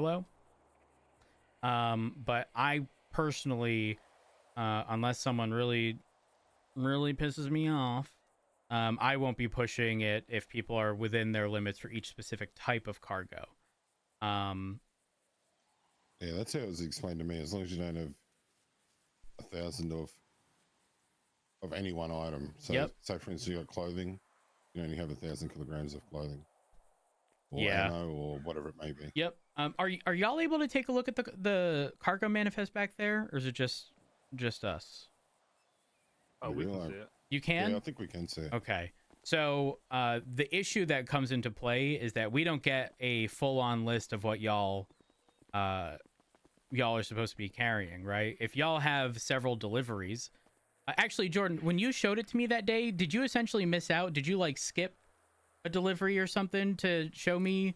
kilo. But I personally, unless someone really pisses me off, I won't be pushing it if people are within their limits for each specific type of cargo. Yeah, that's how it was explained to me. As long as you don't have 1,000 of any one item. So, Yep. say for instance, you got clothing, you only have 1,000 kilograms of clothing, or Yeah. ammo, or whatever it may be. Yep. Are y'all able to take a look at the cargo manifest back there, or is it just us? Oh, we can see it. You can? Yeah, I think we can see it. Okay. So the issue that comes into play is that we don't get a full-on list of what y'all are supposed to be carrying, right? If y'all have several deliveries, actually, Jordan, when you showed it to me that day, did you essentially miss out? Did you like skip a delivery or something to show me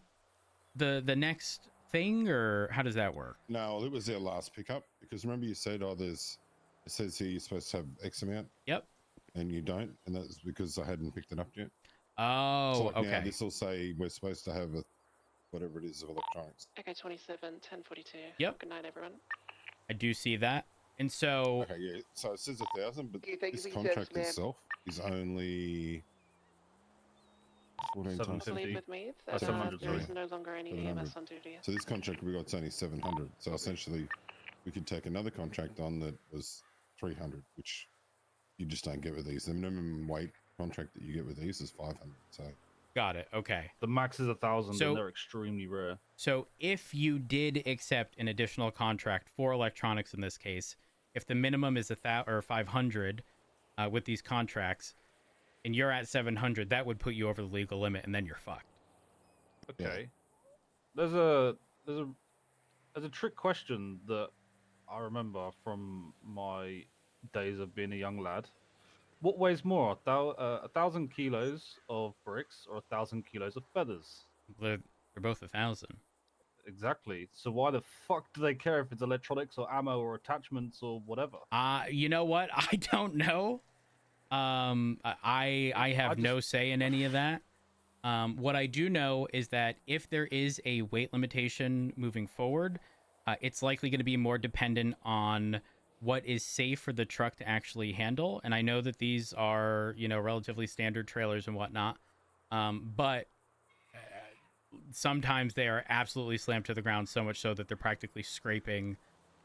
the next thing, or how does that work? No, it was their last pickup, because remember you said, oh, it says here you're supposed to have X amount. Yep. And you don't, and that's because I hadn't picked it up yet. Oh, so like okay. Now this will say we're supposed to have whatever it is of electronics. Okay, 27, 1042. Yep. Good night, everyone. I do see that. And so... Okay, yeah. So it says 1,000, but Okay, this contract itself is only 14 times. I believe with me that That's 700, there is sorry. no longer any 700. EMS on duty. So this contract we got's only 700. So essentially, we could take another contract on that was 300, which you just don't get with these. The minimum weight contract that you get with these is 500. So Got it. Okay. The max is 1,000, So- and they're extremely rare. So if you did accept an additional contract for electronics in this case, if the minimum is 500 with these contracts, and you're at 700, that would put you over the legal limit, and then you're fucked. Okay. There's a trick question that I remember from my days of being a young lad. What weighs more, 1,000 kilos of bricks or 1,000 kilos of feathers? They're both 1,000. Exactly. So why the fuck do they care if it's electronics or ammo or attachments or whatever? You know what? I don't know. I have no say in any of that. What I do know is that if there is a weight limitation moving forward, it's likely going to be more dependent on what is safe for the truck to actually handle. And I know that these are, relatively standard trailers and whatnot. But sometimes they are absolutely slammed to the ground, so much so that they're practically scraping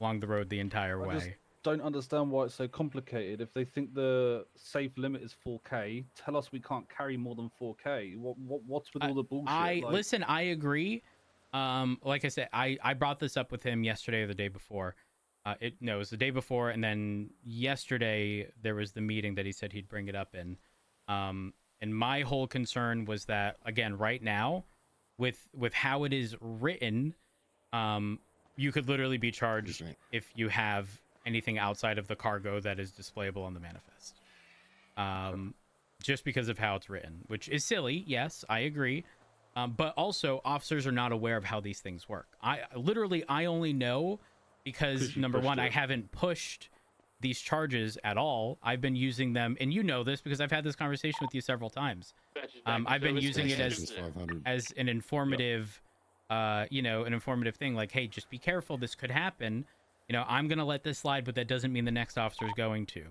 along the road the entire way. I just don't understand why it's so complicated. If they think the safe limit is 4K, tell us we can't carry more than 4K. What's with all the bullshit? Listen, I agree. Like I said, I brought this up with him yesterday or the day before. It was the day before, and then yesterday there was the meeting that he said he'd bring it up in. And my whole concern was that, again, right now, with how it is written, you could literally be charged if you have anything outside of the cargo that is displayable on the manifest. Just because of how it's written, which is silly. Yes, I agree. But also, officers are not aware of how these things work. I only know because, number one, I haven't pushed these charges at all. I've been using them, and you know this because I've had this conversation with you several times. I've been using it as an informative, an informative thing. Like, hey, just be careful. This could happen. I'm gonna let this slide, but that doesn't mean the next officer is going to.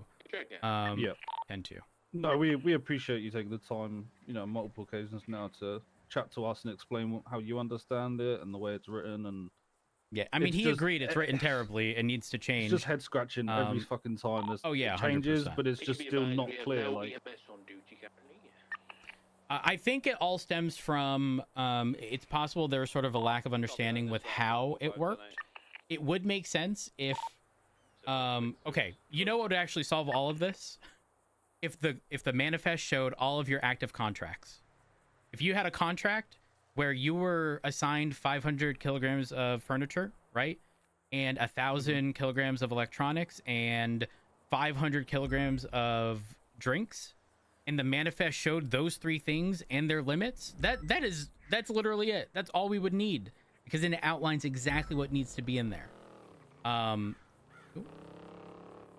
Tend to. No, we appreciate you taking the time, multiple occasions now to chat to us and explain how you understand it and the way it's written. And yeah, I mean, he agreed it's written terribly and needs to change. It's just head scratching every fucking time. It changes, 100%. but it's just still not clear. Like, I think it all stems from it's possible there's sort of a lack of understanding with how it worked. It would make sense if okay, what would actually solve all of this? If the manifest showed all of your active contracts. If you had a contract where you were assigned 500 kilograms of furniture, right? And 1,000 kilograms of electronics and 500 kilograms of drinks, and the manifest showed those three things and their limits, that's literally it. That's all we would need, because then it outlines exactly what needs to be in there.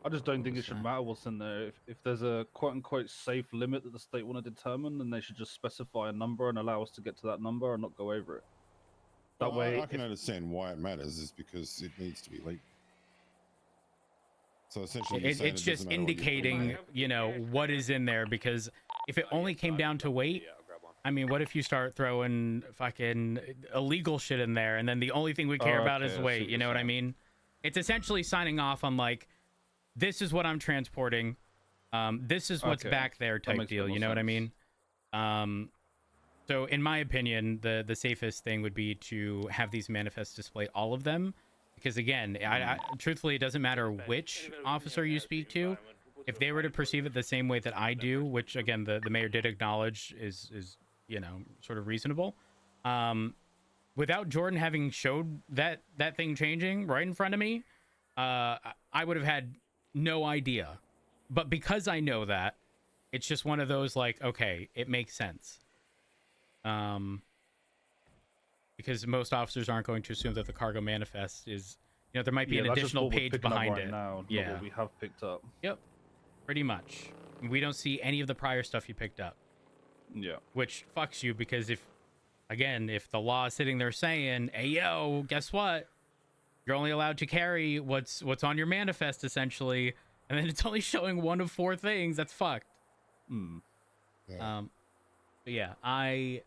I just don't think it should matter what's in there. If there's a quote-unquote safe limit that the state want to determine, then they should just specify a number and allow us to get to that number and not go over it. That Well, way, I can understand why it matters is because it needs to be legal. So essentially, you're saying It's it just doesn't matter what you put in indicating, there. you know, what is in there, because if it only came down to weight, Yeah, I'll grab one. I mean, what if you start throwing fucking illegal shit in there, and then the only thing we care about okay, is I see weight? what You know you're what I saying. mean? It's essentially signing off on like, this is what I'm transporting. This is what's Okay, back there that type makes a bit deal. more You know what I sense. mean? So in my opinion, the safest thing would be to have these manifests display all of them, because again, I truthfully, it doesn't matter which officer you speak to. If they were to perceive it the same way that I do, which again the mayor did acknowledge is you know, sort of reasonable, without Jordan having showed that thing changing right in front of me, I would have had no idea. But because I know that, it's just one of those like, okay, it makes sense. Because most officers aren't going to assume that the cargo manifest is, you know, there might be Yeah, an that's just additional what we're page picking up behind right it. now, not Yeah. what we have picked up. Yep. Pretty much. We don't see any of the prior stuff you picked up, Yeah. which fucks you, because if, again, if the law is sitting there saying, hey, yo, guess what? You're only allowed to carry what's on your manifest, essentially, and then it's only showing one of 4 things, that's fucked. Hmm. Yeah. But yeah, I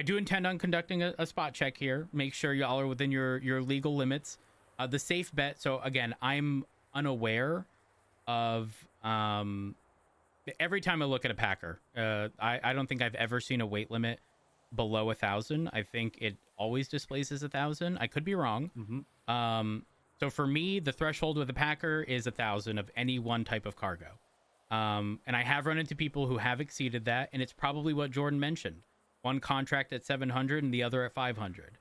do intend on conducting a spot check here. Make sure y'all are within your legal limits. The safe bet. So again, I'm unaware of every time I look at a Packer, I don't think I've ever seen a weight limit below 1,000. I think it always displays as 1,000. I could be wrong. Mm-hmm. So for me, the threshold with a Packer is 1,000 of any one type of cargo. And I have run into people who have exceeded that, and it's probably what Jordan mentioned. One contract at 700 and the other at 500,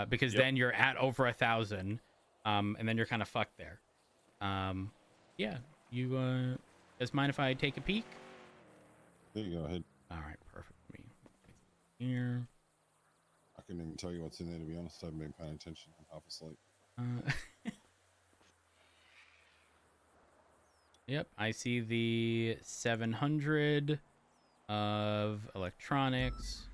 because Yep. then you're at over 1,000, and then you're kind of fucked there. Yeah, you does mind if I take a peek? There you go ahead. All right, perfect. Me here. I couldn't even tell you what's in there, to be honest. I haven't been paying attention. I'm half asleep. Yep, I see the 700 of electronics.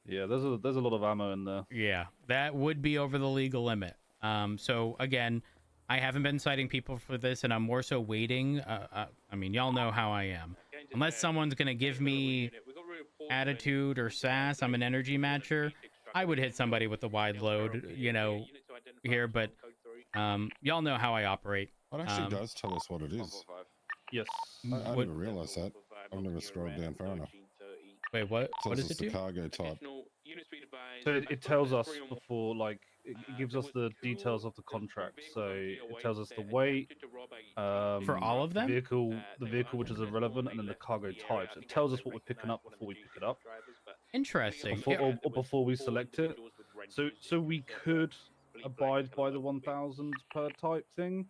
Yeah, there's a lot of ammo in there. Yeah, that would be over the legal limit. So again, I haven't been citing people for this, and I'm more so waiting. I mean, y'all know how I am. Unless someone's gonna give me attitude or sass, I'm an energy matcher. I would hit somebody with the wide load, you know, here. But y'all know how I operate. It actually does tell us what it is. Yes. I What- didn't realize that. I've never scrolled down far enough. Wait, what? It What tells does us it the do? cargo type. So it tells us before, like, it gives us the details of the contract. So it tells us the weight, For all of them? the vehicle which is irrelevant, and then the cargo types. It tells us what we're picking up before we pick it up, Interesting. or before we select it. So we could abide by the 1,000 per type thing.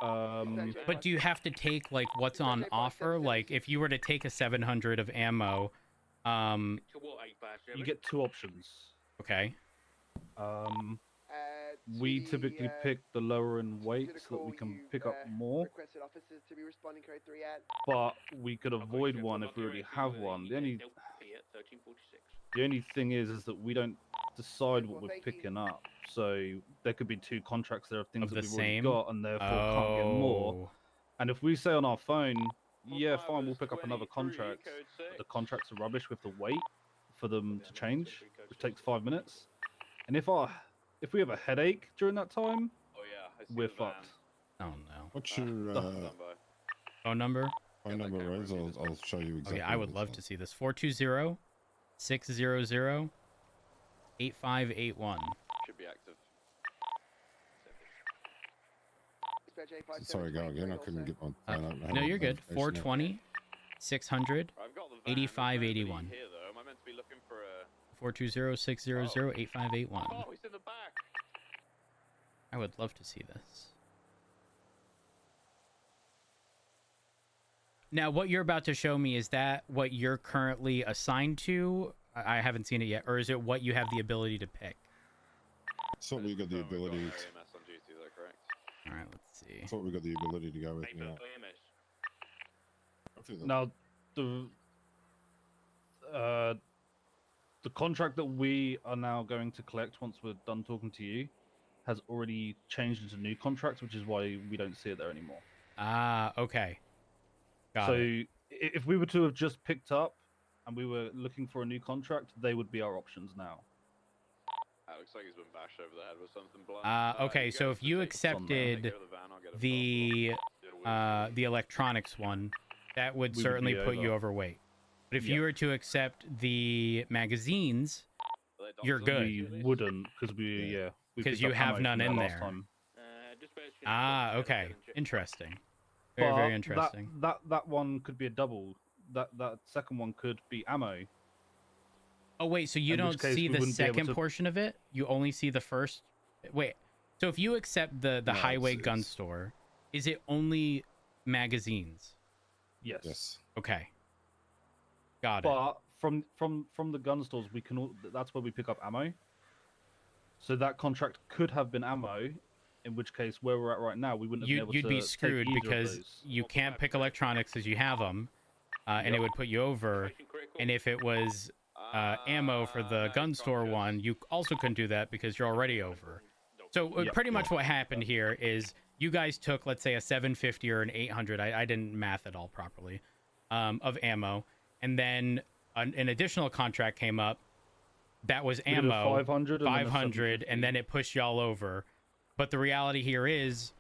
But do you have to take like what's on offer? Like if you were to take a 700 of ammo, you get 2 options. okay. We typically pick the lower in weight so that we can pick up more, but we could avoid one if we already have one. The only thing is that we don't decide what we're picking up. So there could be 2 contracts there of things Of that the we've already same? got, and therefore can't get more. Oh. And if we say on our phone, yeah, fine, we'll pick up another contract, but the contracts are rubbish with the wait for them to change, which takes 5 minutes. And if we have a headache during that time, we're fucked. Oh no. What's your Phone number? phone number, Rose? I'll show you Oh exactly. yeah, I would love to see this. 420-600-8581. Should be active. Sorry, go again. I couldn't get my phone up. No, you're good. 420-600-8581. I've got the van. There's nobody here, though. Am I meant to be looking for a... 420-600-8581. Oh, he's in the back. I would love to see this. Now, what you're about to show me, is that what you're currently assigned to? I haven't seen it yet. Or is it what you have the ability to pick? So we got the We've got ability. an AMS on duty, is that correct? All right, let's see. That's what we got the ability to go with now. Hopefully they'll- Now, the contract that we are now going to collect once we're done talking to you has already changed into new contracts, which is why we don't see it there anymore. Ah, okay. Got So it. if we were to have just picked up and we were looking for a new contract, they would be our options now. Looks like he's been bashed over the head with something blunt. Okay, so if you accepted the electronics one, that would We would certainly be put you over. overweight. But if Yeah. you were to accept the magazines, you're good. We wouldn't because we Because picked you up have ammo none from in last there. time. Ah, okay. Interesting. Very, But very interesting. That one could be a double. That second one could be ammo. Oh, wait, so you in which don't case see we the wouldn't be able second to- portion of it? You only see the first? Wait, so if you accept the No, highway gun it's- store, is it only magazines? Yes. Yes. Okay. Got it. But from the gun stores, we can. That's where we pick up ammo. So that contract could have been ammo, in which case, where we're at right now, we wouldn't have been able You'd to be take screwed either of because those. you can't pick electronics as you have them, and it would put you over. And if it was ammo for the gun store one, you also couldn't do that because you're already over. So Yep. pretty much what happened here is you guys took, let's say, a 750 or an 800. I didn't math it all properly, of ammo, and then an additional contract came up that was We did a ammo 500 and then a 500, and then it pushed y'all over. But the reality here is,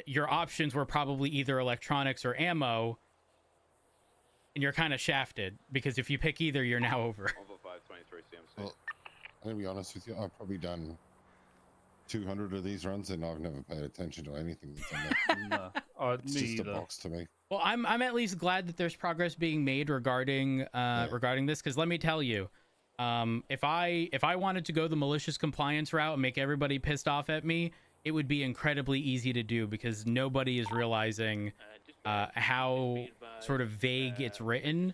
your options were probably either electronics or ammo, and you're kind of shafted because if you pick either, you're now over. Well, I'm gonna be honest with you. I've probably done 200 of these runs, and I've never paid attention to anything that's on there. No, It's me just either. a box to me. Well, I'm at least glad that there's progress being made regarding regarding this, because let me tell you, if I wanted to go the malicious compliance route and make everybody pissed off at me, it would be incredibly easy to do because nobody is realizing how sort of vague it's written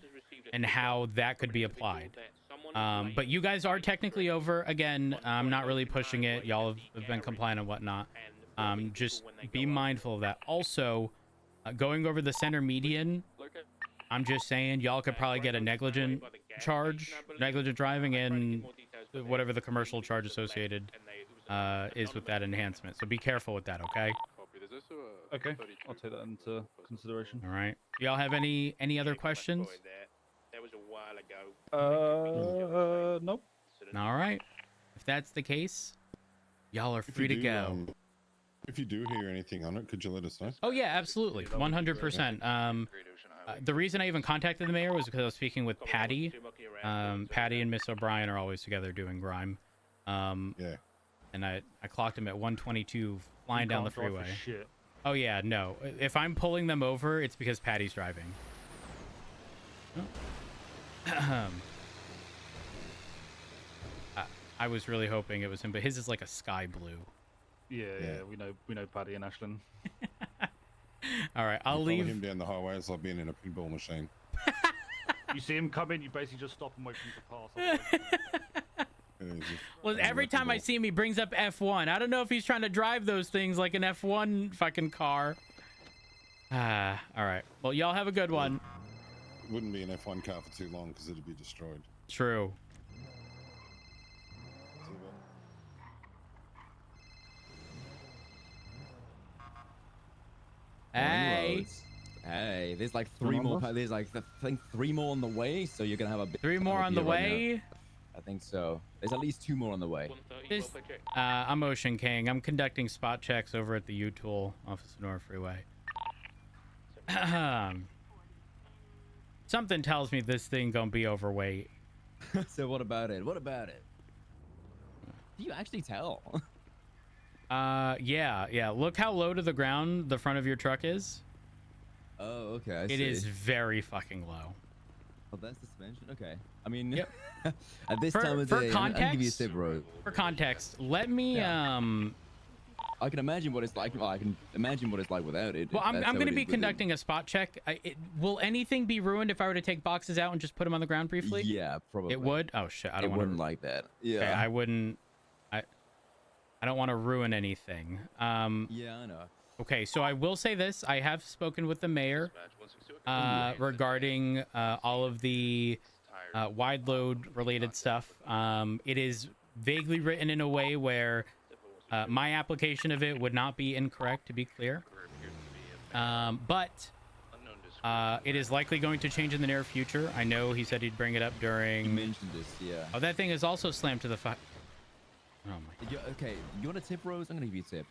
and how that could be applied. But you guys are technically over. Again, I'm not really pushing it. Y'all have been compliant and whatnot. Just be mindful of that. Also, going over the center median, I'm just saying y'all could probably get a negligent charge, negligent driving, and whatever the commercial charge associated is with that enhancement. So be careful with that, okay? Okay, I'll take that into consideration. All right. Y'all have any other questions? Nope. All right. If that's the case, y'all are If free you to do, go. If you do hear anything on it, could you let us know? Oh yeah, absolutely, 100%. The reason I even contacted the mayor was because I was speaking with Patty. Patty and Miss O'Brien are always together doing grime. Yeah. And I clocked him at 122 flying down the Can't drive for freeway. shit. Oh yeah, no. If I'm pulling them over, it's because Patty's driving. Oh. I was really hoping it was him, but his is like a sky blue. Yeah, we know Paddy and Ashlyn. All right, I'll Follow leave. him down the highway. It's like being in a pinball machine. You see him come in, you basically just stop and wait for him to pass. And he's just Well, running every like a time I ball. see him, he brings up F1. I don't know if he's trying to drive those things like an F1 fucking car. All right. Well, y'all have a good one. It wouldn't be an F1 car for too long because it'd be destroyed. True. Hey, Roads. Hey, there's like three more. There's like I think 3 more on the way, so you're gonna have a bit. 3 more on the way. I think so. There's at least 2 more on the way. This, I'm Ocean King. I'm conducting spot checks over at the U-Tool off of Sonora Freeway. Something tells me this thing gonna be overweight. So what about it? What about it? Do you actually tell? Yeah. Look how low to the ground the front of your truck is. Oh, okay. I It see. is very fucking low. Oh, that's the suspension. Okay. I mean, Yep. at this For- time of for day, I'll give you a context- tip, bro. For context, let me I can imagine what it's like. Well, I can imagine what it's like without it. Well, if I'm that's going how to it be is with it. conducting a spot check. Will anything be ruined if I were to take boxes out and just put them on the ground briefly? Yeah, probably. It would. Oh shit! I It don't want wouldn't to. like that. Yeah. Okay, I wouldn't. I don't want to ruin anything. Yeah, I know. Okay, so I will say this. I have spoken with the mayor regarding all of the wide load related stuff. It is vaguely written in a way where my application of it would not be incorrect, to be clear. But it is likely going to change in the near future. I know he said he'd bring it up You during... mentioned this, yeah. Oh, that thing is also slammed to the... Oh my... Okay, you want a tip, Rose? I'm gonna give you a tip.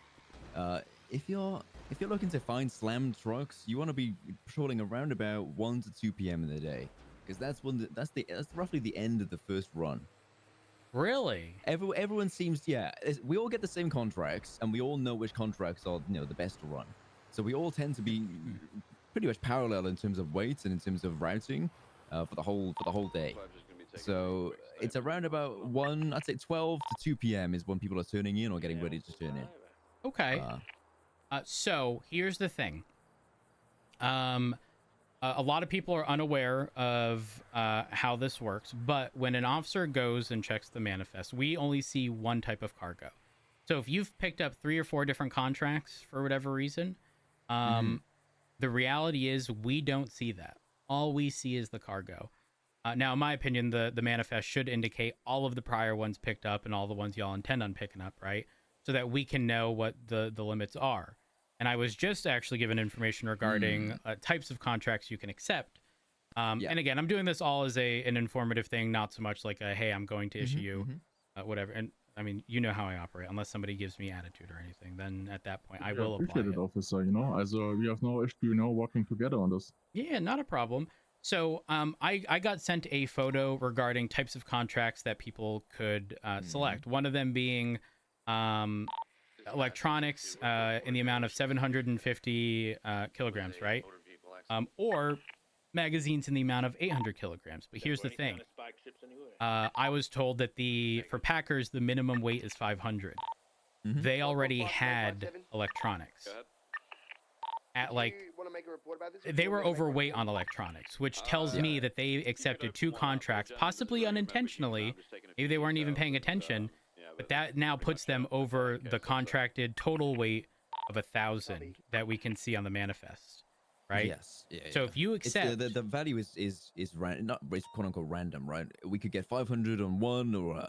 If you're looking to find slammed trucks, you want to be patrolling around about 1 to 2 p.m. in the day, because that's roughly the end of the first run. Really? Everyone seems, we all get the same contracts, and we all know which contracts are the best to run. So we all tend to be pretty much parallel in terms of weights and in terms of routing for the whole day. So it's around about I'd say 12 to 2 p.m. is when people are turning in or getting ready to turn in. Okay. So here's the thing. A lot of people are unaware of how this works, but when an officer goes and checks the manifest, we only see one type of cargo. So if you've picked up 3 or 4 different contracts for whatever reason, the reality is we don't see that. All we see is the cargo. Now, in my opinion, the manifest should indicate all of the prior ones picked up and all the ones y'all intend on picking up, right? So that we can know what the limits are. And I was just actually given information regarding types of contracts you can accept. And again, I'm doing this all as an informative thing, not so much like a, hey, I'm going to issue you whatever. And I mean, you know how I operate. Unless somebody gives me attitude or anything, then at that point, I will apply appreciate it. it, officer. Also we have no issue, working together on this. Yeah, not a problem. So I got sent a photo regarding types of contracts that people could select. One of them being electronics in the amount of 750 kilograms, right? Or magazines in the amount of 800 kilograms. But here's the thing. I was told that for Packers, the minimum weight is 500. They already had electronics. They were overweight on electronics, which tells me that they accepted 2 contracts, possibly unintentionally. Maybe they weren't even paying attention. But that now puts them over the contracted total weight of 1,000 that we can see on the manifest, right? Yes. Yeah, so if you accept the value is not it's quote unquote random, right? We could get 500 on one or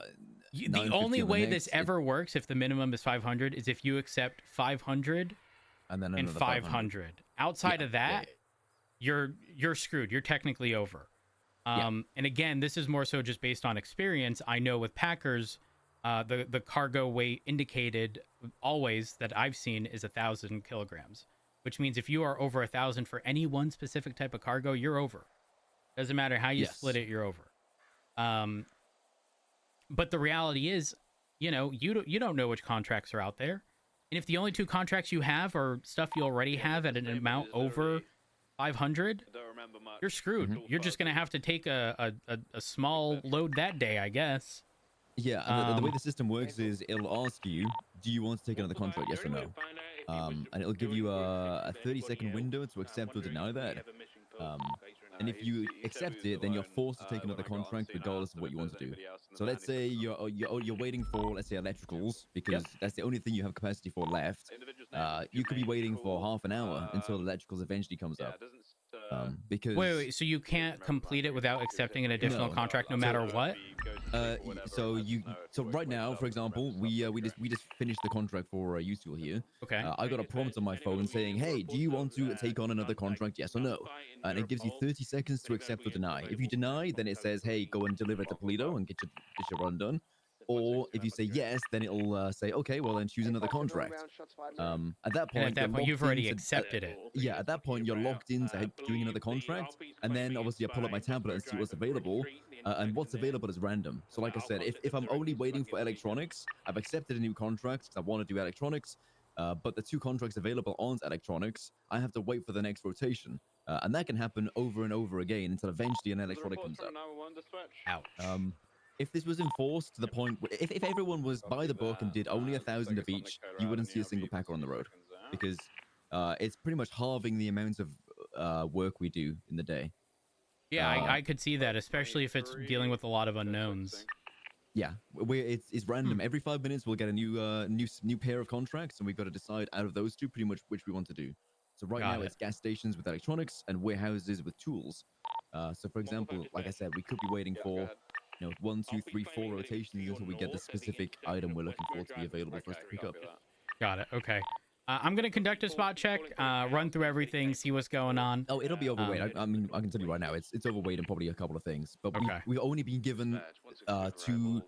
the only way this ever works, if the minimum is 500, is if you accept 500 and then and 500. Outside of that, you're screwed. You're technically over. And again, this is more so just based on experience. I know with Packers. The cargo weight indicated always that I've seen is 1,000 kilograms, which means if you are over 1,000 for any one specific type of cargo, you're over. Doesn't matter how you split it, you're over. But the reality is, you don't know which contracts are out there, and if the only 2 contracts you have are stuff you already have at an amount over 500, you're screwed. You're just gonna have to take a small load that day, I guess. Yeah, and the way the system works is it'll ask you, do you want to take another contract, yes or no? And it'll give you a 30-second window to accept or deny that. And if you accept it, then you're forced to take another contract regardless of what you want to do. So let's say you're waiting for, let's say, electricals, because that's the only thing you have capacity for left. You could be waiting for half an hour until electricals eventually comes up. Because wait, so you can't complete it without accepting an additional contract no matter what? So right now, for example, we just finished the contract for U-Tool here. Okay. I got a prompt on my phone saying, hey, do you want to take on another contract, yes or no? And it gives you 30 seconds to accept or deny. If you deny, then it says, hey, go and deliver it to Toledo and get your run done. Or if you say yes, then it'll say, okay, well then choose another contract. At that point, you've already accepted it. Yeah, at that point you're locked into doing another contract, and then obviously I pull up my tablet and see what's available, and what's available is random. So like I said, if I'm only waiting for electronics, I've accepted a new contract because I want to do electronics, but the 2 contracts available aren't electronics. I have to wait for the next rotation, and that can happen over and over again until eventually an electronic comes up. Ouch. If this was enforced to the point where, if everyone was by the book and did only 1,000 of each, you wouldn't see a single Packer on the road, because it's pretty much halving the amount of work we do in the day. Yeah, I could see that, especially if it's dealing with a lot of unknowns. Yeah, it's random. Every 5 minutes we'll get a new pair of contracts, and we've got to decide out of those two pretty much which we want to do. So right Got now it. it's gas stations with electronics and warehouses with tools. So for example, like I said, we could be waiting for 1, 2, 3, 4 rotations until we get the specific item we're looking for to be available for us to pick up. Got it. Okay. I'm going to conduct a spot check, run through everything, see what's going on. Oh, it'll be overweight. I mean, I can tell you right now, it's overweight in probably a couple of things. But Okay. we've only been given 2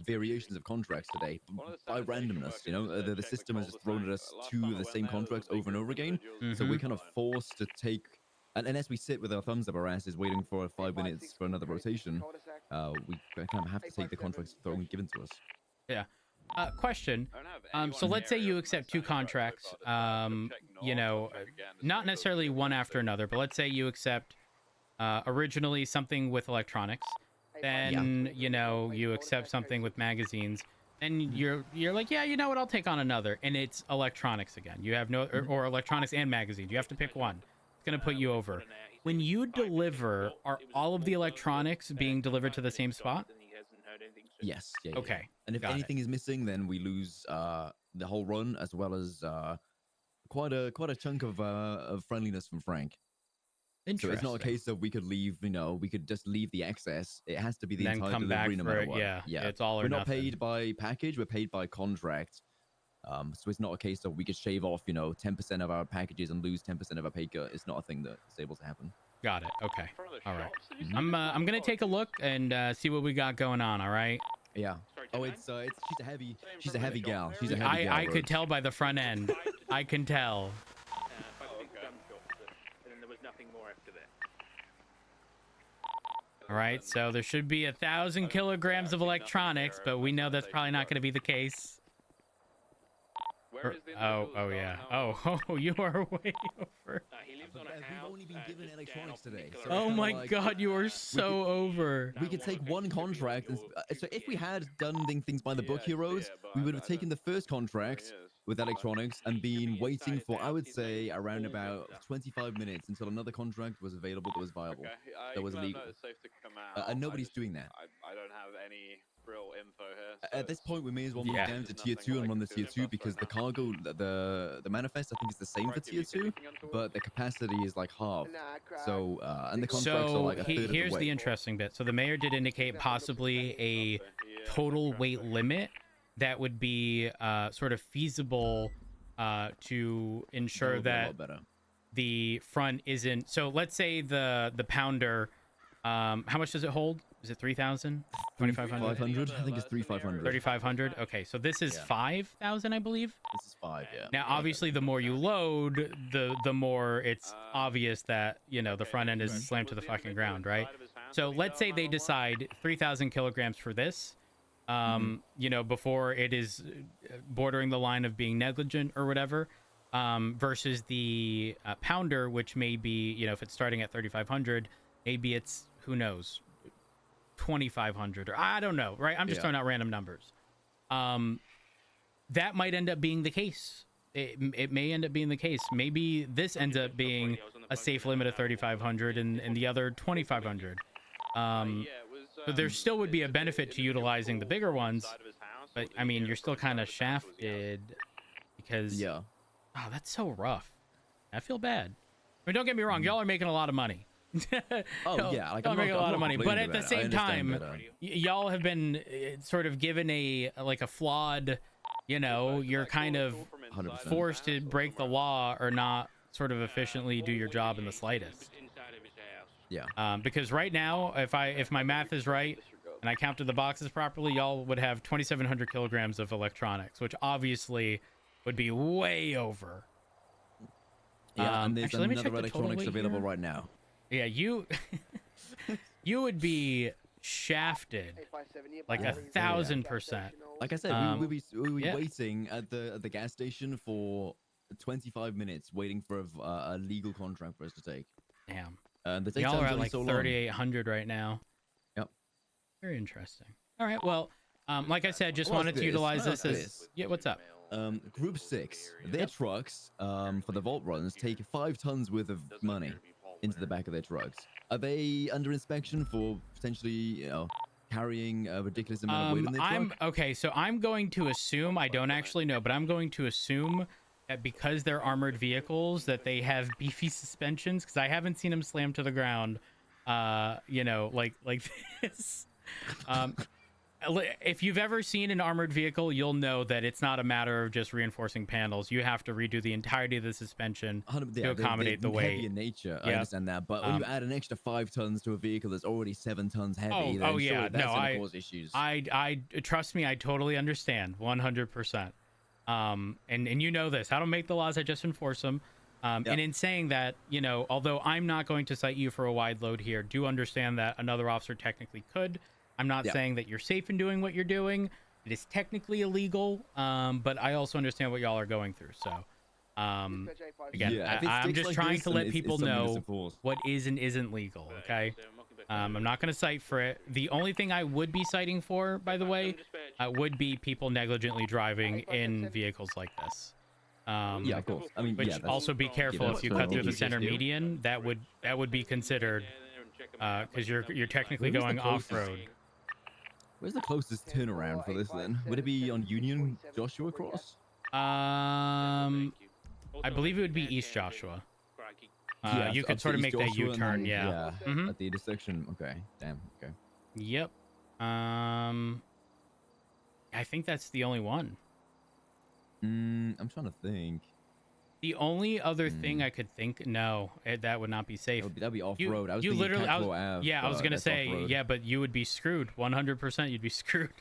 variations of contracts today by randomness. The system has just thrown at us 2 of the same contracts over and over again. So we're kind of forced to take, and unless we sit with our thumbs up our asses waiting for 5 minutes for another rotation, we kind of have to take the contracts thrown given to us. Yeah. Question. So let's say you accept 2 contracts, not necessarily one after another, but let's say you accept originally something with electronics, then, you accept something with magazines, and you're like, yeah, you know what, I'll take on another, and it's electronics again. You have no, or electronics and magazines. You have to pick one. It's going to put you over. When you deliver, are all of the electronics being delivered to the same spot? Yes. Yeah, Okay. Yeah. And if anything is missing, then we lose the whole run, as well as quite a chunk of friendliness from Frank. So it's not a case of we could leave. We could just leave the excess. It has to be the entire delivery, no matter what. Yeah. It's all or we're nothing. Not paid by package. We're paid by contract. So it's not a case of we could shave off 10% of our packages and lose 10% of our pay cut. It's not a thing that's able to happen. Got it. Okay. All right. I'm gonna take a look and see what we got going on. All right. Yeah. Oh, she's a heavy gal. She's a heavy gal. I could tell by the front end. I can tell. All right. So there should be 1,000 kilograms of electronics, but we know that's probably not going to be the case. Oh yeah. Oh, you are way over. We've only been given electronics today. So oh my God, you are so over. We could take one contract, and so if we had done things by the book, heroes, we would have taken the first contract with electronics and been waiting for, I would say, around about 25 minutes until another contract was available that was viable, that was legal. And nobody's doing that. I don't have any real info here. At this point, we may as well move down to tier 2 and run the tier 2, because the cargo, the manifest, I think is the same for tier 2, but the capacity is like half. So, and the contracts are like a third of the here's weight. the interesting bit. So the mayor did indicate possibly a total weight limit that would be sort of feasible to ensure that the front isn't. So let's say the pounder, how much does it hold? Is it 3,000? 2,500? 500? I think it's 3,500. 3,500? Okay, so this is 5,000, I believe. This is 5, yeah. Now, obviously, the more you load, the more it's obvious that, the front end is slammed to the fucking ground, right? So let's say they decide 3,000 kilograms for this, before it is bordering the line of being negligent or whatever, versus the pounder, which may be, if it's starting at 3,500, maybe it's, who knows, 2,500, or I don't know, right? I'm just throwing out random numbers. That might end up being the case. It may end up being the case. Maybe this ends up being a safe limit of 3,500 and the other 2,500. So there still would be a benefit to utilizing the bigger ones, but I mean, you're still kind of shafted because oh, that's so rough. I feel bad. I mean, don't get me wrong, y'all are making a lot of money. Oh yeah, like I'm making a lot of money, but at the same time, that, y'all have been sort of given a flawed, you're kind of 100%. forced to break the law or not sort of efficiently do your job in the slightest. Yeah. Because right now, if my math is right and I counted the boxes properly, y'all would have 2,700 kilograms of electronics, which obviously would be way over. Yeah, and there's actually, let me check another the total electronics weight available here. right now. Yeah, you would be shafted like 1,000%. Like I said, we'll be waiting at the gas station for 25 minutes, waiting for a legal contract for us to take. Damn. The Y'all are at like so 3,800 right now. Yep. Very interesting. All right. Well, like I said, just wanted to utilize this as. Yeah. What's up? Group 6, their trucks for the vault runs take 5 tons worth of money into the back of their trucks. Are they under inspection for potentially, carrying a ridiculous amount of weight in their truck? Okay, so I'm going to assume, I don't actually know, but I'm going to assume that because they're armored vehicles that they have beefy suspensions, because I haven't seen them slam to the ground you know, like this. If you've ever seen an armored vehicle, you'll know that it's not a matter of just reinforcing panels. You have to redo the entirety of the suspension to accommodate the weight. Heavy in nature, I understand that, but when you add an extra 5 tons to a vehicle that's already 7 tons heavy, then yeah, that's gonna cause issues. I trust me, I totally understand, 100%. And you know this. I don't make the laws, I just enforce them. And in saying that, you know, although I'm not going to cite you for a wide load here, do understand that another officer technically could. I'm not saying that you're safe in doing what you're doing. It is technically illegal, but I also understand what y'all are going through. So, again, I'm just trying to let people know what is and isn't legal, okay? I'm not going to cite for it. The only thing I would be citing for, by the way, would be people negligently driving in vehicles like this. Yeah, of course. I mean, which also be careful if you cut through the center median. That would be considered because you're technically going off-road. Where's the closest turnaround for this then? Would it be on Union Joshua Cross? I believe it would be East Joshua. You could sort of make that U-turn, yeah. At the intersection. Okay, damn. Okay. Yep. I think that's the only one. I'm trying to think. The only other thing I could think, no, that would not be safe. That'd be off-road. I was thinking literally, I was gonna say, yeah, but you would be screwed. 100%, you'd be screwed.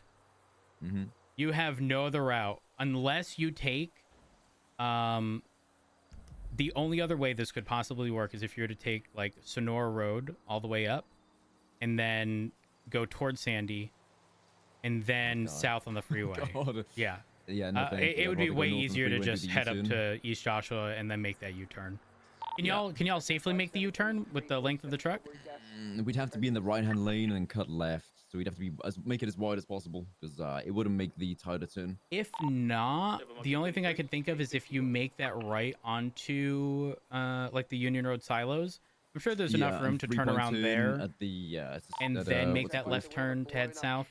You have no other route unless you take. The only other way this could possibly work is if you were to take like Sonora Road all the way up, and then go towards Sandy, and then south on the freeway. Yeah. Yeah, no, it would be way easier to just head up to East Joshua and then make that U-turn. Can y'all safely make the U-turn with the length of the truck? We'd have to be in the right-hand lane and cut left, so we'd have to make it as wide as possible because it wouldn't make the tighter turn. If not, the only thing I could think of is if you make that right onto like the Union Road silos. I'm sure there's enough room to turn around there at the and then make that left turn to head south.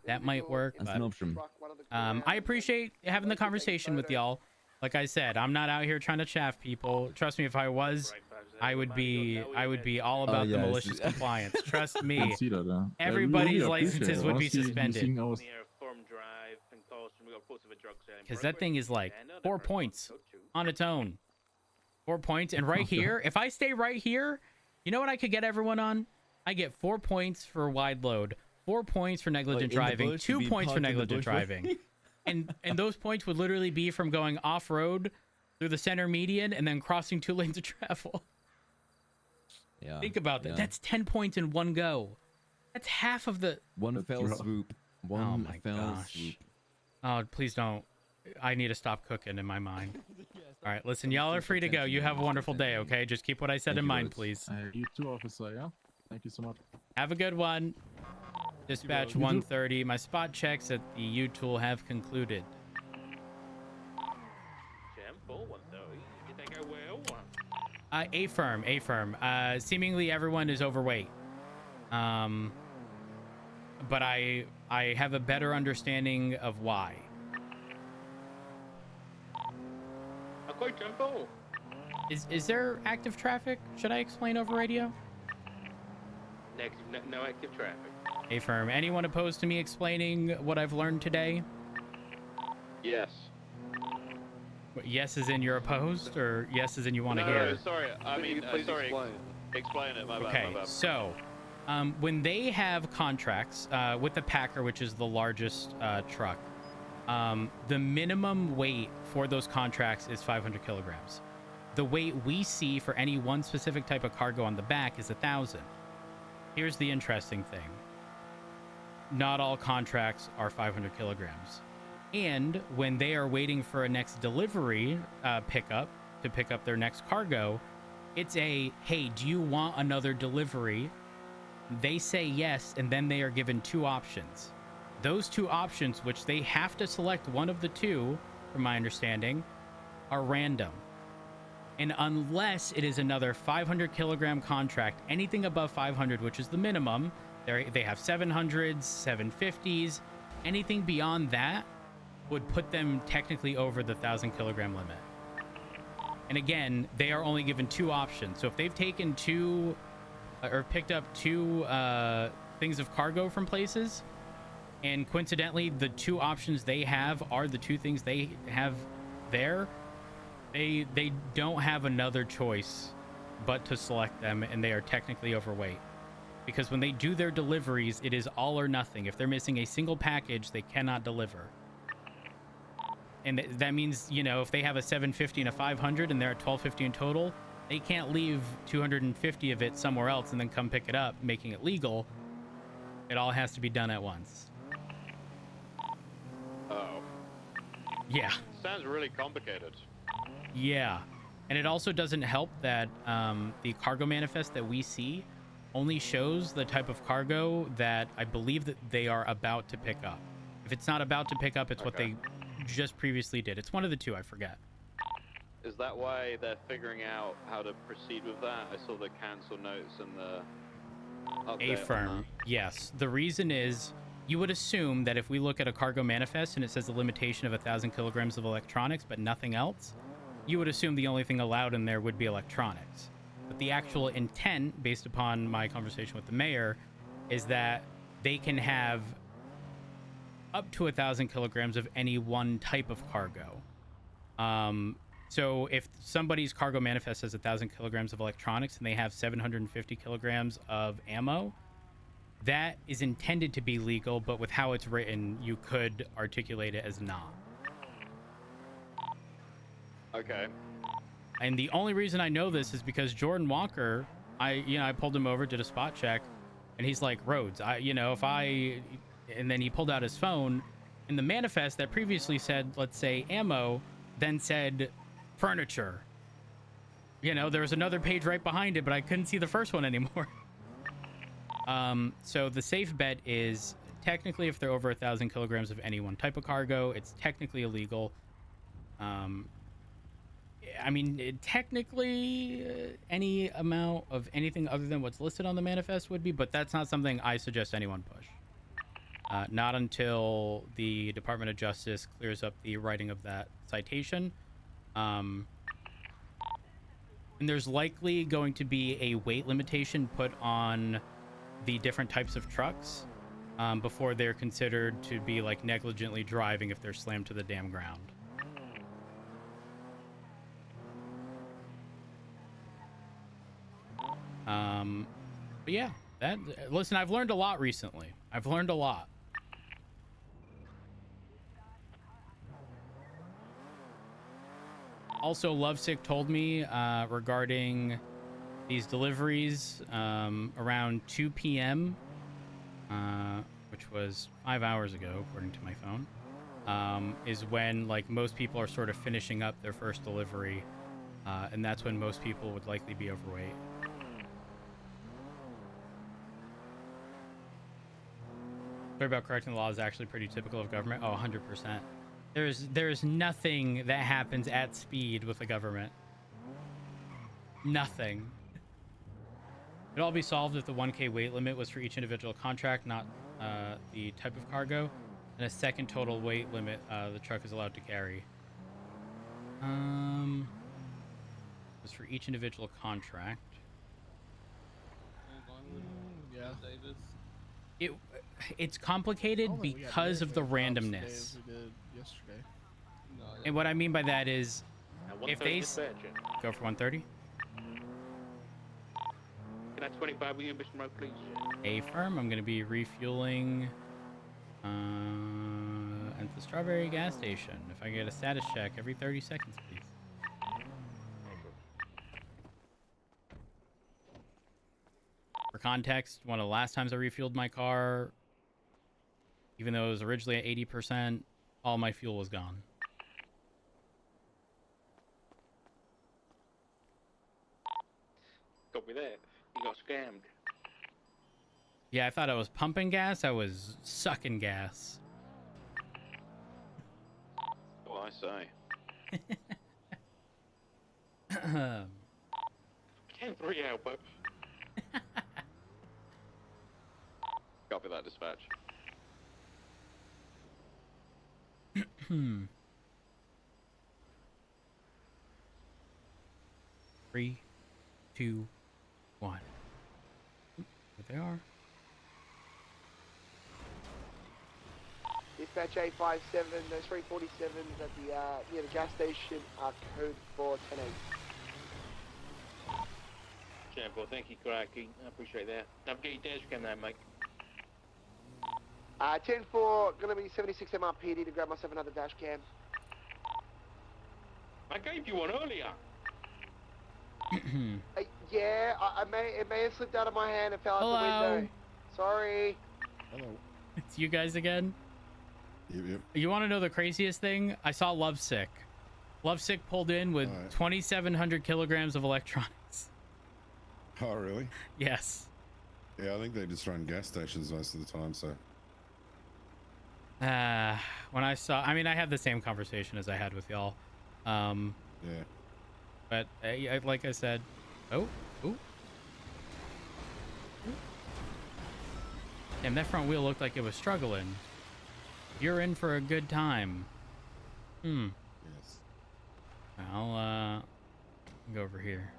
That might work. That's an option. I appreciate having the conversation with y'all. Like I said, I'm not out here trying to chaff people. Trust me, if I was, I would be all about the malicious compliance. Trust me. Everybody's licenses would be suspended. Because that thing is like 4 points on its own. 4 points. And right here, if I stay right here, you know what I could get everyone on? I get 4 points for wide load. 4 points for negligent driving, 2 points for negligent driving. and those points would literally be from going off-road through the center median and then crossing 2 lanes of travel. Yeah. Think about that. That's 10 points in one go. That's half of the... One fell swoop. One fell swoop. Oh, please don't. I need to stop cooking in my mind. All right, listen, y'all are free to go. You have a wonderful day, okay? Just keep what I said in mind, please. You too, officer, yeah? Thank you so much. Have a good one. Dispatch 130. My spot checks at the U-Tool have concluded. A firm. Seemingly everyone is overweight. But I have a better understanding of why. Is there active traffic? Should I explain over radio? No active traffic. A firm. Anyone opposed to me explaining what I've learned today? Yes. Yes as in you're opposed, or yes as in you want to hear? No, sorry. I mean, sorry. Explain it. My bad. Okay, so when they have contracts with the Packer, which is the largest truck, the minimum weight for those contracts is 500 kilograms. The weight we see for any one specific type of cargo on the back is 1,000. Here's the interesting thing. Not all contracts are 500 kilograms. And when they are waiting for a next delivery pickup to pick up their next cargo, it's a, hey, do you want another delivery? They say yes, and then they are given 2 options. Those 2 options, which they have to select one of the 2, from my understanding, are random. And unless it is another 500 kilogram contract, anything above 500, which is the minimum, They have 700s, 750s. Anything beyond that would put them technically over the 1,000 kilogram limit. And again, they are only given 2 options. So if they've taken 2 or picked up 2 things of cargo from places, and coincidentally the 2 options they have are the 2 things they have there, they don't have another choice but to select them, and they are technically overweight. Because when they do their deliveries, it is all or nothing. If they're missing a single package, they cannot deliver. And that means, you know, if they have a 750 and a 500 and they're at 1250 in total, they can't leave 250 of it somewhere else and then come pick it up, making it legal. It all has to be done at once. Oh. Yeah. Sounds really complicated. Yeah. And it also doesn't help that the cargo manifest that we see only shows the type of cargo that I believe that they are about to pick up. If it's not about to pick up, it's what they just previously did. It's one of the 2, I forget. Is that why they're figuring out how to proceed with that? I saw the cancel notes and the update on Affirm. that. Yes. The reason is, you would assume that if we look at a cargo manifest and it says a limitation of 1,000 kilograms of electronics, but nothing else, you would assume the only thing allowed in there would be electronics. But the actual intent, based upon my conversation with the mayor, is that they can have up to 1,000 kilograms of any one type of cargo. So if somebody's cargo manifest has 1,000 kilograms of electronics and they have 750 kilograms of ammo, that is intended to be legal, but with how it's written, you could articulate it as not. Okay. And the only reason I know this is because Jordan Walker, I pulled him over, did a spot check, and he's like, Rhodes, and then he pulled out his phone, and the manifest that previously said, let's say, ammo, then said furniture. You know, there was another page right behind it, but I couldn't see the first one anymore. So the safe bet is, technically, if they're over 1,000 kilograms of any one type of cargo, it's technically illegal. I mean, technically, any amount of anything other than what's listed on the manifest would be, but that's not something I suggest anyone push. Not until the Department of Justice clears up the writing of that citation. And there's likely going to be a weight limitation put on the different types of trucks before they're considered to be like negligently driving if they're slammed to the damn ground. But yeah, listen, I've learned a lot recently. I've learned a lot. Also, Lovesick told me regarding these deliveries around 2 p.m., which was 5 hours ago, according to my phone, is when like most people are sort of finishing up their first delivery, and that's when most people would likely be overweight. Story about correcting the law is actually pretty typical of government. Oh, 100%. There's nothing that happens at speed with the government. Nothing. It'd all be solved if the 1K weight limit was for each individual contract, not the type of cargo, and a second total weight limit the truck is allowed to carry. Was for each individual contract. Yeah, Davis. It's complicated because of the randomness. And what I mean by that is, if they go for 130. Can I 25 with you, Mr. Mo, please? Affirm. I'm going to be refueling at the Strawberry gas station. If I get a status check every 30 seconds, please. For context, one of the last times I refueled my car, even though it was originally at 80%, all my fuel was gone. Copy that. You got scammed. Yeah, I thought I was pumping gas. I was sucking gas. Oh, I say. 10-3 Alpha. dispatch. 3, 2, 1. There they are. Dispatch 857, those 347s at the near the gas station are code for 10-8. Champo, thank you, Karaki. I appreciate that. Navigate dash cam now, mate. 10-4, gonna be 76 MRPD to grab myself another dash cam. I gave you one earlier. Yeah, it may have slipped out of my hand and fell out the Hello. window. Sorry. Hello. It's you guys again. Yep. You want to know the craziest thing? I saw Lovesick. Lovesick pulled in with 2,700 kilograms of electronics. Oh, really? Yes. Yeah, I think they just run gas stations most of the time, so. When I saw, I mean, I had the same conversation as I had with y'all. Yeah. But like I said, damn, that front wheel looked like it was struggling. You're in for a good time. Yes. I'll go over here.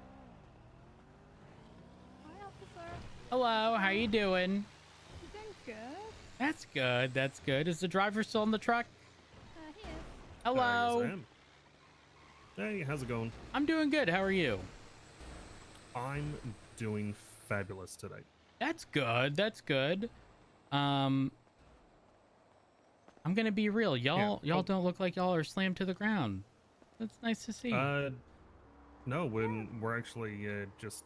Hi, officer. Hello, how you doing? You doing good? That's good. That's good. Is the driver still in the truck? He is. Hello. Yes, I am. Hey, how's it going? I'm doing good. How are you? I'm doing fabulous today. That's good. That's good. I'm gonna be real. Y'all don't look like y'all are slammed to the ground. That's nice to see. No, we're actually just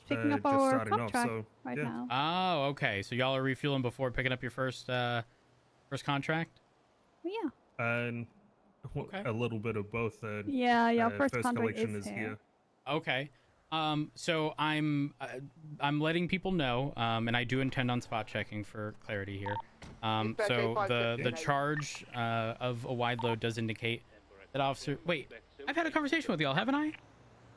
picking up just our starting off. contract So right yeah. now. Oh, okay. So y'all are refueling before picking up your first contract? Yeah. Okay. A little bit of both. Yeah. First first contract collection is here. Okay. So I'm letting people know, and I do intend on spot checking for clarity here. So the charge of a wide load does indicate that officer. Wait, I've had a conversation with y'all, haven't I?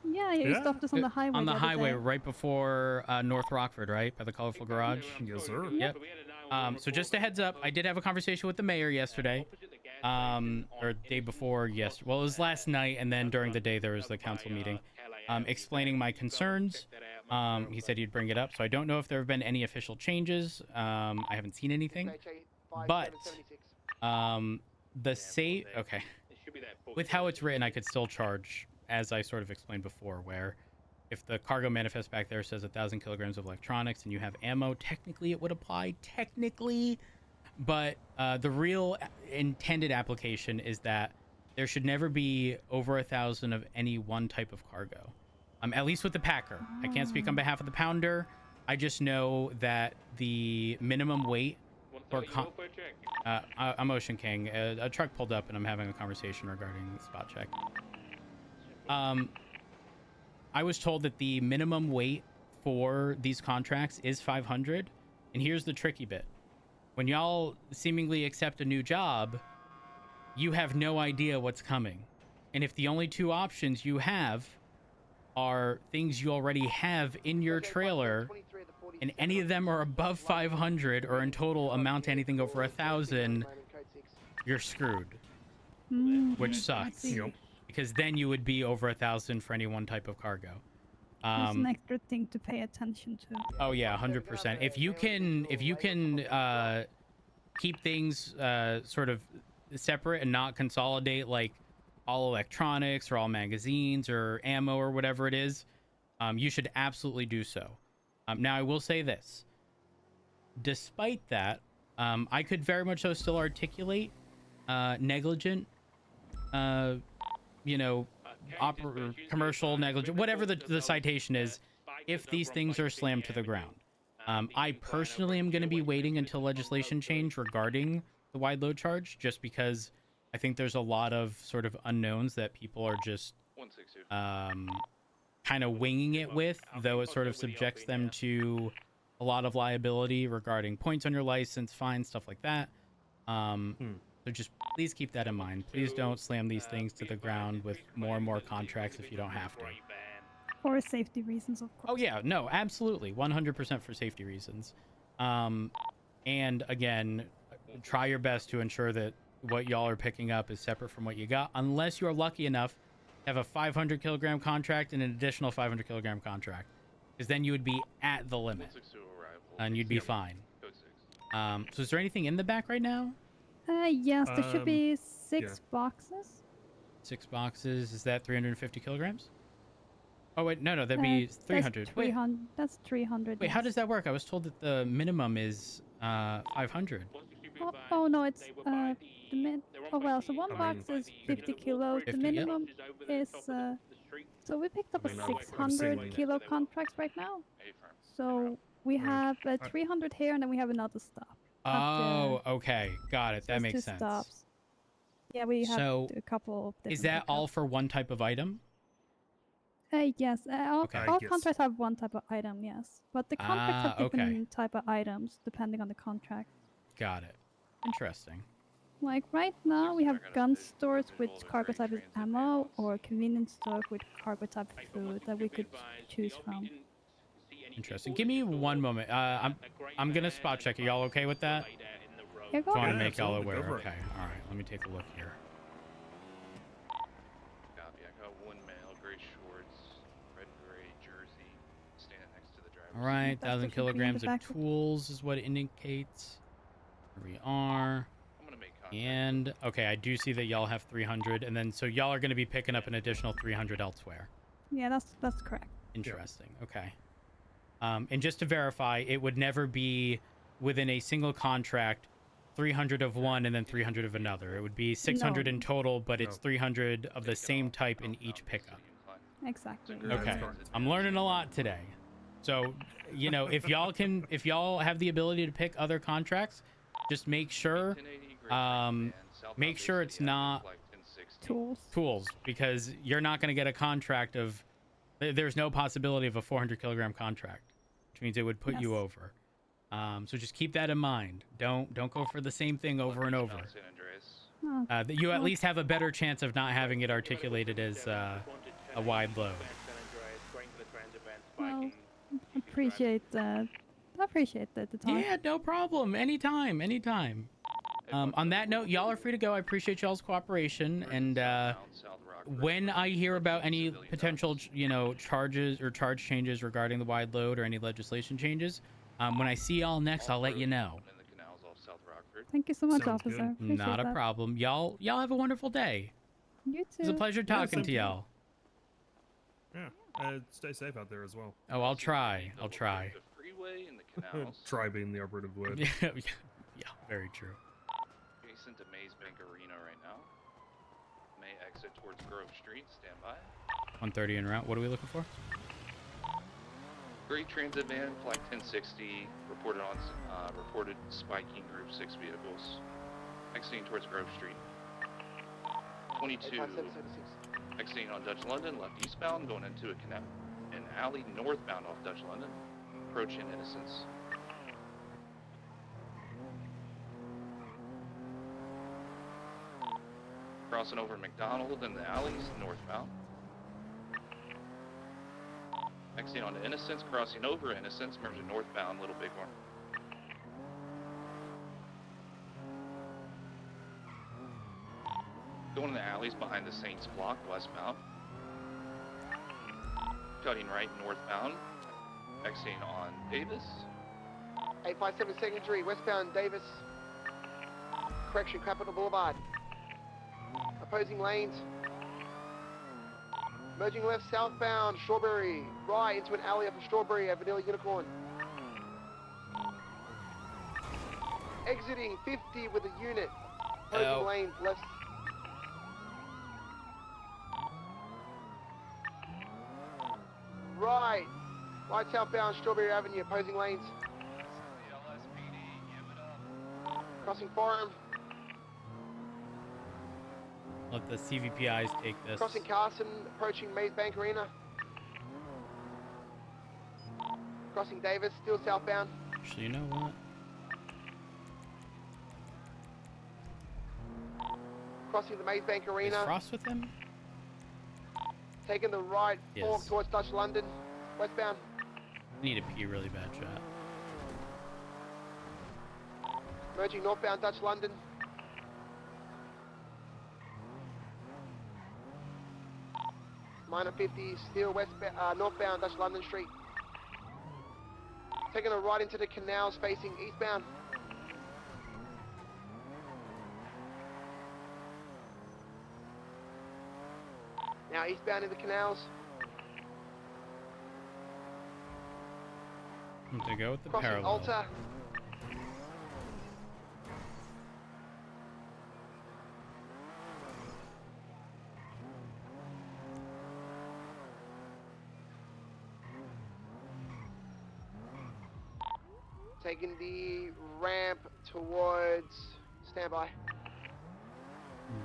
Yeah, you stopped us on the highway. On the other highway day. right before North Rockford, right? By the colorful garage? Yes, sir. Yep. So just a heads up, I did have a conversation with the mayor yesterday. Or day before, yes. Well, it was last night, and then during the day there was the council meeting. Explaining my concerns. He said he'd bring it up. So I don't know if there have been any official changes. I haven't seen anything. But okay. With how it's written, I could still charge, as I sort of explained before, where if the cargo manifest back there says 1,000 kilograms of electronics and you have ammo, technically it would apply, but the real intended application is that there should never be over 1,000 of any one type of cargo. At least with the Packer. I can't speak on behalf of the Pounder. I just know that the minimum weight for I'm Ocean King. A truck pulled up and I'm having a conversation regarding spot check. I was told that the minimum weight for these contracts is 500. And here's the tricky bit. When y'all seemingly accept a new job, you have no idea what's coming. And if the only two options you have are things you already have in your trailer, and any of them are above 500 or in total amount to anything over 1,000, you're screwed. Which sucks. Because then you would be over 1,000 for any one type of cargo. That's an extra thing to pay attention to. Oh yeah, 100%. If you can keep things sort of separate and not consolidate like all electronics or all magazines or ammo or whatever it is, you should absolutely do so. Now I will say this. Despite that, I could very much so still articulate negligent, commercial negligent, whatever the citation is, if these things are slammed to the ground. I personally am going to be waiting until legislation change regarding the wide load charge, just because I think there's a lot of sort of unknowns that people are just kind of winging it with, though it sort of subjects them to a lot of liability regarding points on your license, fines, stuff like that. So just please keep that in mind. Please don't slam these things to the ground with more and more contracts if you don't have to. For safety reasons, of course. Oh yeah, no, absolutely, 100% for safety reasons. And again, try your best to ensure that what y'all are picking up is separate from what you got, unless you're lucky enough to have a 500 kilogram contract and an additional 500 kilogram contract, because then you would be at the limit and you'd be fine. So is there anything in the back right now? Yes, there should be six boxes. 6 boxes. Is that 350 kilograms? Oh wait, no, that'd be 300. That's 300. That's 300. Wait, how does that work? I was told that the minimum is 500. Oh no, it's oh well, so one box is 50 kilos. The 50, yep. minimum is so we picked up a 600 kilo contract right now. So we have 300 here, and then we have another stop. Oh, okay, got it. That There's makes 2 sense. stops. Yeah, we have So, a couple. Of is different that all for one type of item? Yes, all Okay. contracts have one type of item, yes. But the contracts have different type of items depending on the contract. Got it. Interesting. Like right now, we have gun stores with cargo type is ammo, or convenience stores with cargo type food that we could choose from. Interesting. Give me one moment. I'm gonna spot check. Are y'all okay with that? Yeah, go I want to ahead. make y'all absolutely. aware. Go for it. Okay. All right. Let me take a look here. Copy. I got one male, gray shorts, red and gray jersey, standing next to the driver. All right. That's 1,000 what should be in the kilograms of back. tools is what it indicates. Here we are. I'm gonna make contact. And okay, I do see that y'all have 300, and then so y'all are going to be picking up an additional 300 elsewhere. Yeah, that's correct. Interesting. Okay. And just to verify, it would never be within a single contract 300 of one and then 300 of another. It would be 600 in total, but it's 300 of the same type in each pickup. Exactly. Okay. I'm learning a lot today. So, you know, if y'all have the ability to pick other contracts, just make sure it's not tools, because you're not going to get a contract of, there's no possibility of a 400 kilogram contract, which means it would put you over. So just keep that in mind. Don't go for the same thing over and over. That you at least have a better chance of not having it articulated as a wide load. Well, appreciate that. I appreciate that. The time. Yeah, no problem. Anytime. On that note, y'all are free to go. I appreciate y'all's cooperation. And when I hear about any potential, charges or charge changes regarding the wide load or any legislation changes, when I see y'all next, I'll let you know. Thank you so much, Sounds officer. good. Appreciate Not a that. problem. Y'all have a wonderful day. You too. It's a pleasure talking same to to you. y'all. Yeah. Stay safe out there as well. Oh, I'll try. The freeway and the canals. Try being the operative word. Yeah, very true. Adjacent to Maze Bank Arena right now. May exit towards Grove Street. Stand by. 130 en route. What are we looking for? Great transit van, flight 1060, reported spiking Group 6 vehicles. Exiting towards Grove Street. 22, exiting on Dutch London, left eastbound, going into an alley northbound off Dutch London. Approaching Innocence. Crossing over McDonald in the alleys, northbound. Exiting onto Innocence, crossing over Innocence, merging northbound, Little Bighorn. Going in the alleys behind the Saints block, westbound. Cutting right northbound. Exiting on Davis. 857 secondary, westbound Davis. Correction, Capitol Boulevard. Opposing lanes. Merging left southbound, Strawberry. Right into an alley up in Strawberry at Vanilla Unicorn. Exiting 50 with a unit. Opposing lanes left. Right. Right southbound, Strawberry Avenue, opposing lanes. Crossing Forum. Let the CVPIs take this. Crossing Carson, approaching Maze Bank Arena. Crossing Davis, still southbound. Actually, you know what? Crossing the Maze Bank Is Arena. Frost with them? Taking the right fork Yes. towards Dutch London, westbound. I need to pee really bad, chat. Merging northbound Dutch London. Minor 50, still northbound Dutch London Street. Taking a right into the canals facing eastbound. Now eastbound in the canals. To go with the Crossing parallel. Alta. Taking the ramp towards standby.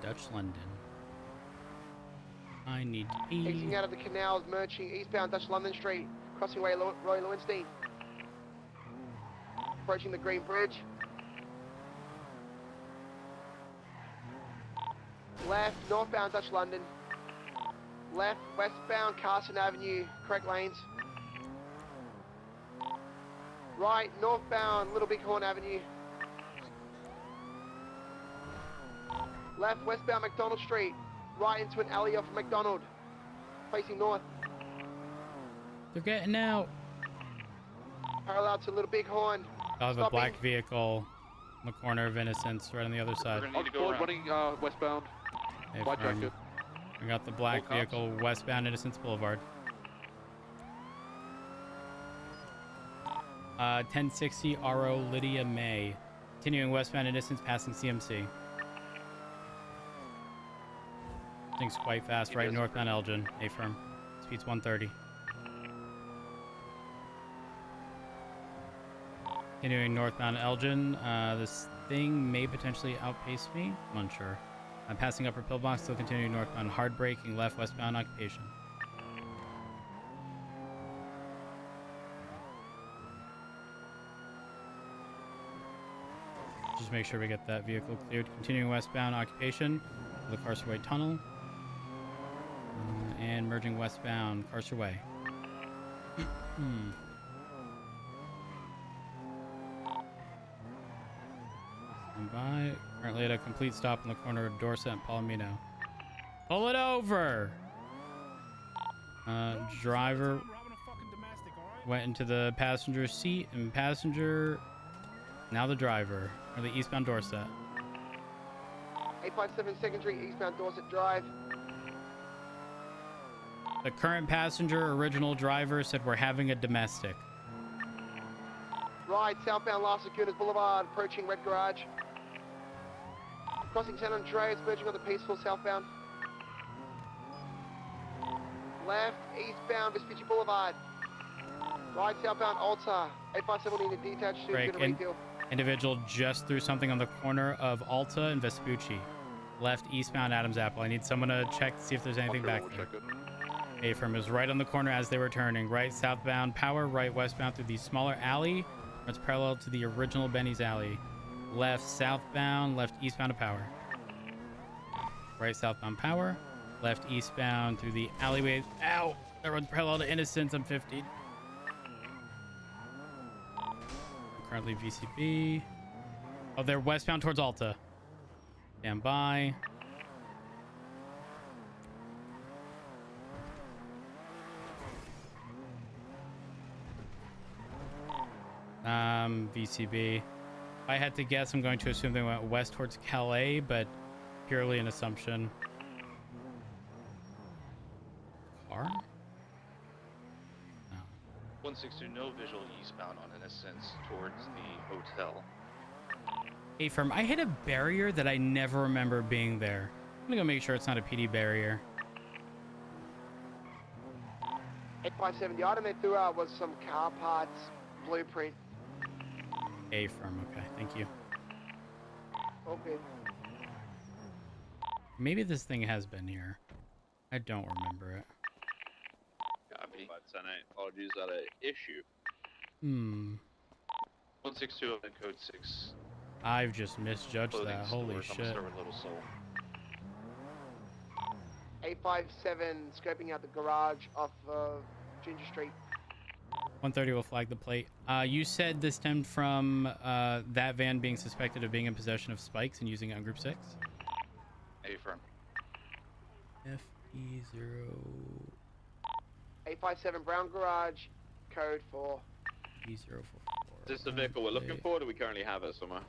Dutch London. I need to pee. Exiting out of the canals, merging eastbound Dutch London Street, crossing Roy Lowenstein. Approaching the Green Bridge. Left, northbound Dutch London. Left, westbound Carson Avenue, correct lanes. Right, northbound Little Bighorn Avenue. Left, westbound McDonald Street. Right into an alley off of McDonald. Facing north. They're getting out. Parallel to Little Bighorn. I'll have a black vehicle on the corner of Innocence right on the other side. Running westbound. Hey, White jacket. I got the black vehicle westbound Innocence Boulevard. 1060 RO Lydia May. Continuing westbound Innocence passing CMC. Thing's quite fast, right northbound Elgin. A-firm. Speed's 130. Continuing northbound Elgin. This thing may potentially outpace me. I'm unsure. I'm passing upper pillbox, still continuing northbound. Hard braking, left westbound occupation. Just make sure we get that vehicle cleared. Continuing westbound occupation, the Carcerway Tunnel. And merging westbound Carcerway. Stand by. Currently at a complete stop on the corner of Dorset and Palomino. Pull it over! Driver went into the passenger seat and passenger, now the driver, or the eastbound Dorset. 857 2nd Street, eastbound Dorset Drive. The current passenger, original driver, said we're having a domestic. Right, southbound Las Lagunas Boulevard, approaching Red Garage. Crossing San Andreas, merging on the Peaceful southbound. Left, eastbound Vespucci Boulevard. Right, southbound Alta. 857 need a detached to Break. get a refuel. Individual just threw something on the corner of Alta and Vespucci. Left, eastbound Adams Apple. I need someone to check to see if there's anything back there. A-firm is right on the corner as they were turning. Right, southbound Power. Right, westbound through the smaller alley. It's parallel to the original Benny's alley. Left, southbound. Left, eastbound to Power. Right, southbound Power. Left, eastbound through the alleyway. Ow! That runs parallel to Innocence. I'm 50. Currently VCB. Oh, they're westbound towards Alta. Stand by. VCB. If I had to guess, I'm going to assume they went west towards Calais, but purely an assumption. Car? No. 162, no visual eastbound on Innocence towards the hotel. A-firm, I hit a barrier that I never remember being there. I'm gonna go make sure it's not a PD barrier. 857, the item they threw out was some car parts blueprint. A-firm, okay, thank you. Okay. Maybe this thing has been here. I don't remember it. Copy. 510-8, apologies, that an issue. 162 on code 6. I've just misjudged Clothing that. Holy store, shit. Little Soul. 857, scoping out the garage off of Ginger Street. 130 will flag the plate. You said this stemmed from that van being suspected of being in possession of spikes and using it on Group 6? Affirm. FE0... 857 Brown Garage, code 4. E044. Is this the vehicle we're looking for, or do we currently have it somewhere?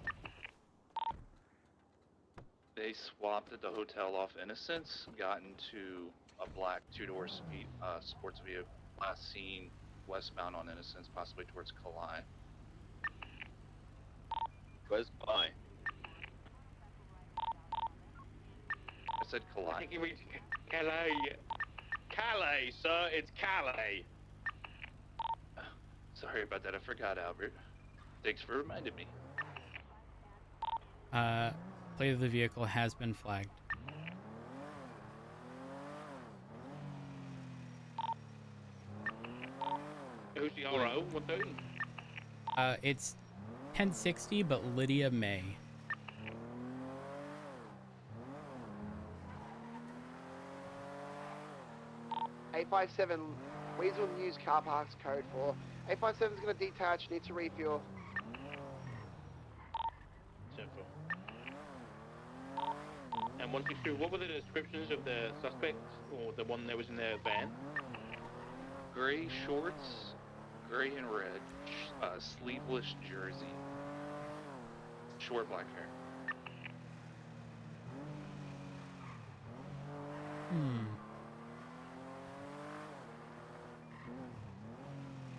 They swapped at the hotel off Innocence, got into a black two-door sports vehicle, last seen westbound on Innocence, possibly towards Kalai. Where's Kalai? I said I Kalai. think you reached Calais. Calais, sir. It's Calais. Sorry about that, I forgot, Albert. Thanks for reminding me. Plate of the vehicle has been flagged. Who's the RO? 130? It's 1060, but Lydia May. Eight 857 Weasel News Car Parks, code 4. 857 is going to detach, needs to refuel. Simple. And 162, what were the descriptions of the suspect, or the one that was in the van? Gray shorts, gray and red, sleeveless jersey, short black hair.